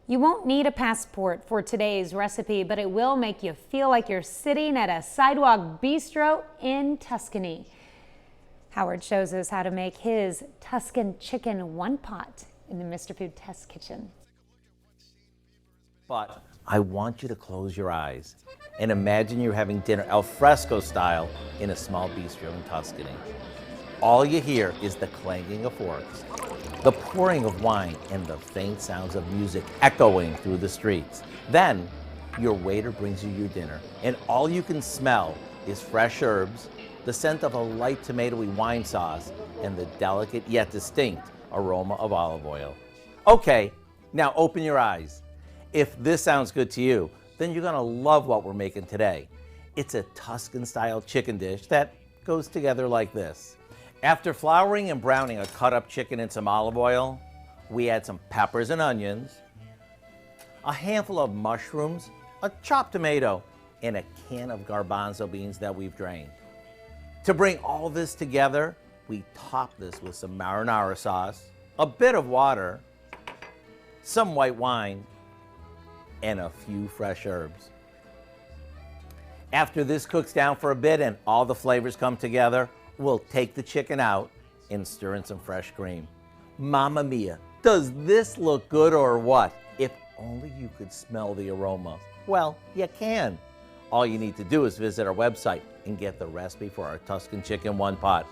You won't need a passport for today's recipe, but it will make you feel like you're sitting at a sidewalk bistro in Tuscany. Howard shows us how to make his Tuscan chicken one pot in the Mr. Food Test Kitchen. But I want you to close your eyes and imagine you're having dinner al fresco style in a small bistro in Tuscany. All you hear is the clanging of forks, the pouring of wine, and the faint sounds of music echoing through the streets. Then your waiter brings you your dinner, and all you can smell is fresh herbs, the scent of a light tomatoey wine sauce, and the delicate yet distinct aroma of olive oil. Okay, now open your eyes. If this sounds good to you, then you're gonna love what we're making today. It's a Tuscan-style chicken dish that goes together like this. After flouring and browning a cut-up chicken in some olive oil, we add some peppers and onions, a handful of mushrooms, a chopped tomato, and a can of garbanzo beans that we've drained. To bring all this together, we top this with some marinara sauce, a bit of water, some white wine, and a few fresh herbs. After this cooks down for a bit and all the flavors come together, we'll take the chicken out and stir in some fresh cream. Mamma mia, does this look good or what? If only you could smell the aroma. Well, you can. All you need to do is visit our website and get the recipe for our Tuscan chicken one pot.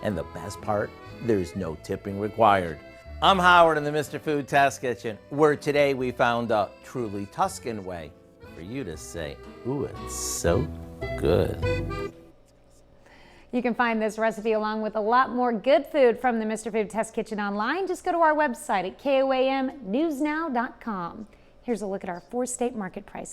And the best part, there's no tipping required. I'm Howard in the Mr. Food Test Kitchen, where today we found a truly Tuscan way for you to say, ooh, it's so good. You can find this recipe along with a lot more good food from the Mr. Food Test Kitchen online. Just go to our website at KOAMnewsnow.com. Here's a look at our 4-state market prices.